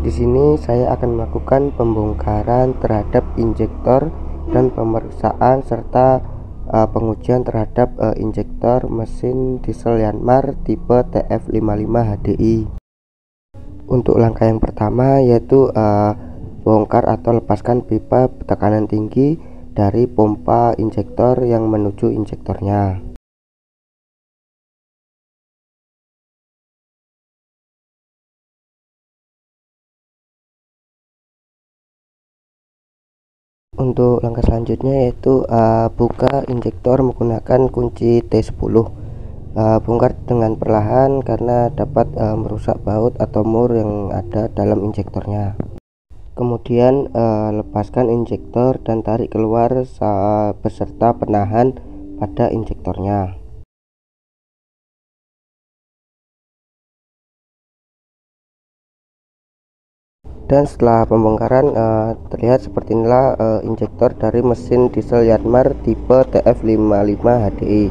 Di sini saya akan melakukan pembongkaran terhadap injektor dan pemeriksaan serta pengujian terhadap injektor mesin diesel Yanmar tipe TF55 HDI. Untuk langkah yang pertama yaitu bongkar atau lepaskan pipa tekanan tinggi dari pompa injektor yang menuju injektornya. Untuk langkah selanjutnya yaitu buka injektor menggunakan kunci T10. Bongkar dengan perlahan karena dapat merusak baut atau mur yang ada dalam injektornya. Kemudian lepaskan injektor dan tarik keluar beserta penahan pada injektornya. Dan setelah pembongkaran terlihat seperti inilah injektor dari mesin diesel Yanmar tipe TF55 HDI.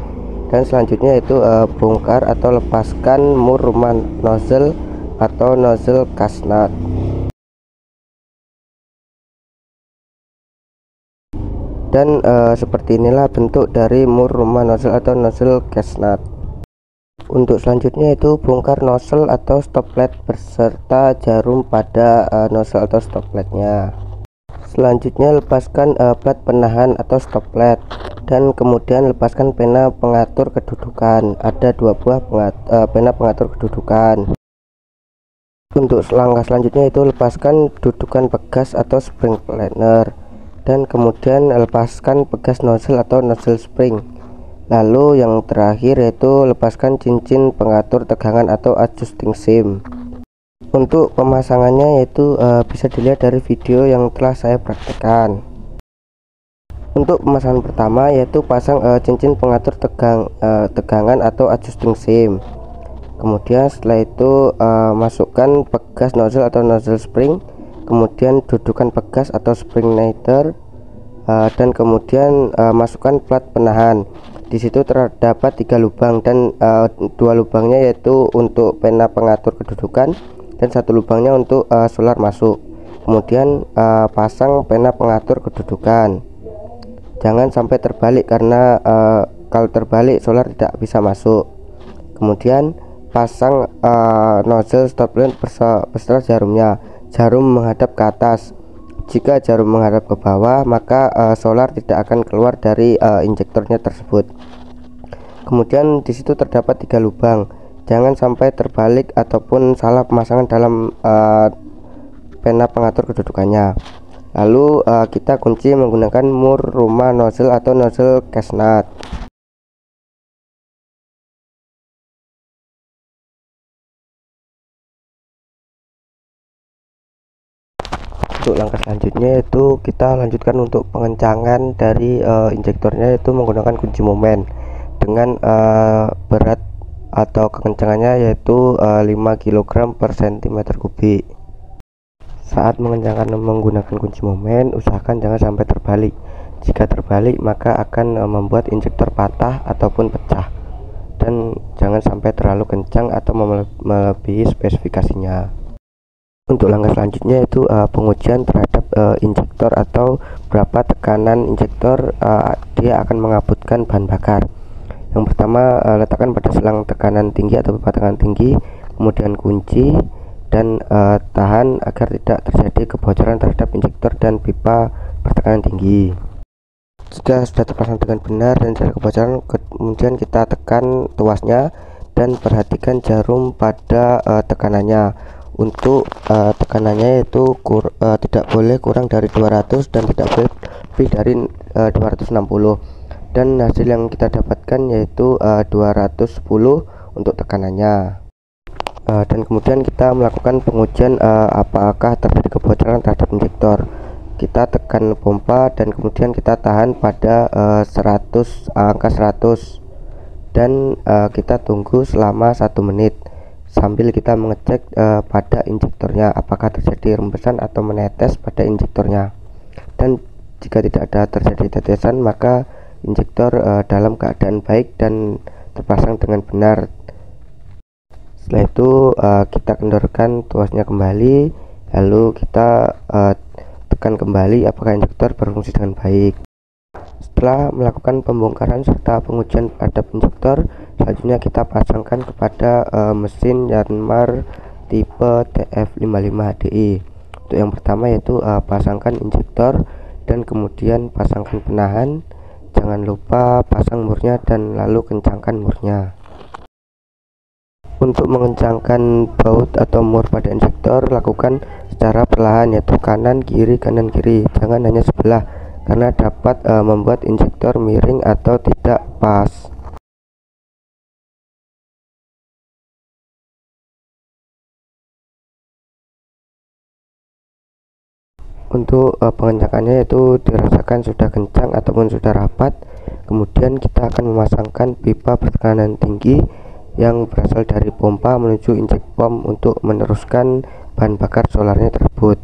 Dan selanjutnya itu bongkar atau lepaskan mur rumah nozzle atau nozzle gasnut. Dan seperti inilah bentuk dari mur rumah nozzle atau nozzle gasnut. Untuk selanjutnya itu bongkar nozzle atau stoplet beserta jarum pada nozzle atau stopletnya. Selanjutnya lepaskan plat penahan atau stoplet dan kemudian lepaskan pena pengatur kedudukan. Ada dua buah pena pengatur kedudukan. Untuk langkah selanjutnya itu lepaskan dudukan pegas atau spring planer dan kemudian lepaskan pegas nozzle atau nozzle spring. Lalu yang terakhir yaitu lepaskan cincin pengatur tegangan atau adjusting seam. Untuk pemasangannya yaitu bisa dilihat dari video yang telah saya praktekkan. Untuk pemasangan pertama yaitu pasang cincin pengatur tegangan atau adjusting seam. Kemudian setelah itu masukkan pegas nozzle atau nozzle spring, kemudian dudukan pegas atau spring neither, dan kemudian masukkan plat penahan. Di situ terdapat 3 lubang dan 2 lubangnya yaitu untuk pena pengatur kedudukan dan 1 lubangnya untuk solar masuk. Kemudian pasang pena pengatur kedudukan. Jangan sampai terbalik karena kalau terbalik solar tidak bisa masuk. Kemudian pasang nozzle stoplet beserta jarumnya. Jarum menghadap ke atas. Jika jarum menghadap ke bawah, maka solar tidak akan keluar dari injektornya tersebut. Kemudian di situ terdapat 3 lubang. Jangan sampai terbalik ataupun salah pemasangan dalam pena pengatur kedudukannya. Lalu kita kunci menggunakan mur rumah nozzle atau nozzle gasnut. Untuk langkah selanjutnya yaitu kita lanjutkan untuk pengencangan dari injektornya, yaitu menggunakan kunci momen dengan berat atau kekencangannya yaitu 5 kg per cm kubik. Saat mengencangkan menggunakan kunci momen, usahakan jangan sampai terbalik. Jika terbalik maka akan membuat injektor patah ataupun pecah, dan jangan sampai terlalu kencang atau melebihi spesifikasinya. Untuk langkah selanjutnya itu pengujian terhadap injektor atau berapa tekanan injektor dia akan mengabutkan bahan bakar. Yang pertama, letakkan pada selang tekanan tinggi atau pipa tekanan tinggi, kemudian kunci dan tahan agar tidak terjadi kebocoran terhadap injektor dan pipa bertekanan tinggi. Jika sudah terpasang dengan benar dan tidak kebocoran, kemudian kita tekan tuasnya dan perhatikan jarum pada tekanannya. Untuk tekanannya itu tidak boleh kurang dari 200 dan tidak boleh lebih dari 260, dan hasil yang kita dapatkan yaitu 210 untuk tekanannya. Dan kemudian kita melakukan pengujian apakah terjadi kebocoran terhadap injektor. Kita tekan pompa dan kemudian kita tahan pada angka 100 dan kita tunggu selama 1 menit sambil kita mengecek pada injektornya apakah terjadi rembesan atau menetes pada injektornya. Dan jika tidak ada terjadi tetesan, maka injektor dalam keadaan baik dan terpasang dengan benar. Setelah itu kita kendorkan tuasnya kembali lalu kita tekan kembali apakah injektor berfungsi dengan baik. Setelah melakukan pembongkaran serta pengujian pada injektor, selanjutnya kita pasangkan kepada mesin Yanmar tipe TF55HDI. Untuk yang pertama yaitu pasangkan injektor dan kemudian pasangkan penahan. Jangan lupa pasang murnya dan lalu kencangkan murnya. Untuk mengencangkan baut atau mur pada injektor, lakukan secara perlahan, yaitu kanan kiri, jangan hanya sebelah, karena dapat membuat injektor miring atau tidak pas. Untuk pengencangannya itu dirasakan sudah kencang ataupun sudah rapat. Kemudian kita akan memasangkan pipa bertekanan tinggi yang berasal dari pompa menuju injek pom untuk meneruskan bahan bakar solarnya tersebut.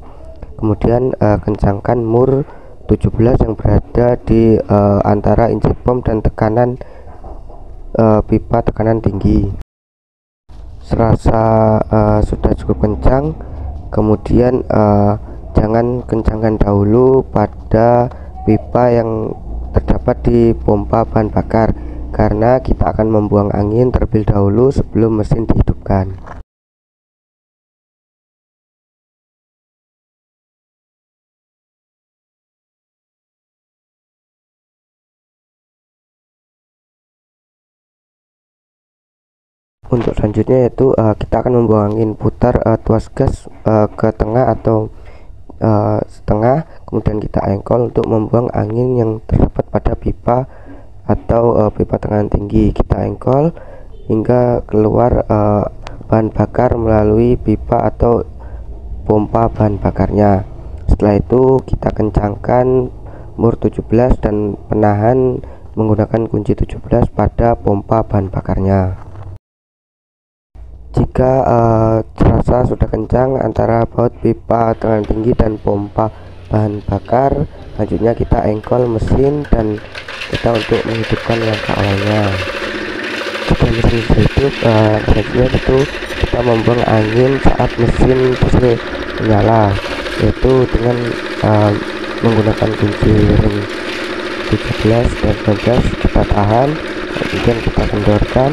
Kemudian kencangkan mur 17 yang berada di antara injek pom dan tekanan pipa tekanan tinggi. Serasa sudah cukup kencang, kemudian jangan kencangkan dahulu pada pipa yang terdapat di pompa bahan bakar, karena kita akan membuang angin terlebih dahulu sebelum mesin dihidupkan. Untuk selanjutnya yaitu kita akan membuang angin, putar tuas gas ke tengah atau setengah, kemudian kita engkol untuk membuang angin yang terdapat pada pipa atau pipa tekanan tinggi. Kita engkol hingga keluar bahan bakar melalui pipa atau pompa bahan bakarnya. Setelah itu kita kencangkan mur 17 dan penahan menggunakan kunci 17 pada pompa bahan bakarnya. Jika terasa sudah kencang antara baut pipa tekanan tinggi dan pompa bahan bakar, selanjutnya kita engkol mesin dan kita untuk menghidupkan langkah awalnya. Jika mesin sudah hidup, selanjutnya itu kita membuang angin saat mesin berhasil menyala, yaitu dengan menggunakan kunci ring 17 dan 19 kita tahan, kemudian kita kendorkan,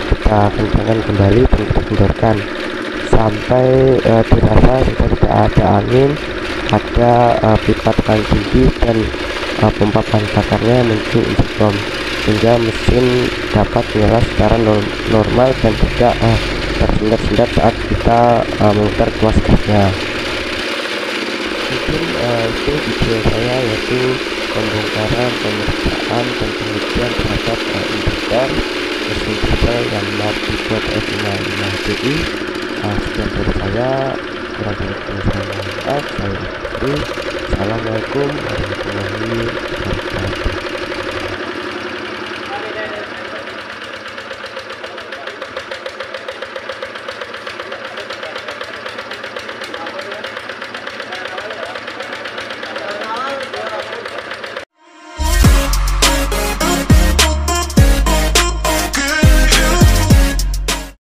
kita kencangkan kembali dan kita kendorkan sampai dirasa sudah tidak ada angin pada pipa tekanan tinggi dan pompa bahan bakarnya menuju injek pom, sehingga mesin dapat menyala secara normal dan tidak tersendat-sendat saat kita memutar tuas gasnya. Mungkin itu video saya, yaitu pembongkaran, pemeriksaan dan pengujian terhadap injektor mesin diesel Yanmar tipe TF55HDI. Sekian dari saya, kurang lebihnya saya mohon maaf. Saya akhiri. Assalamualaikum warahmatullahi wabarakatuh.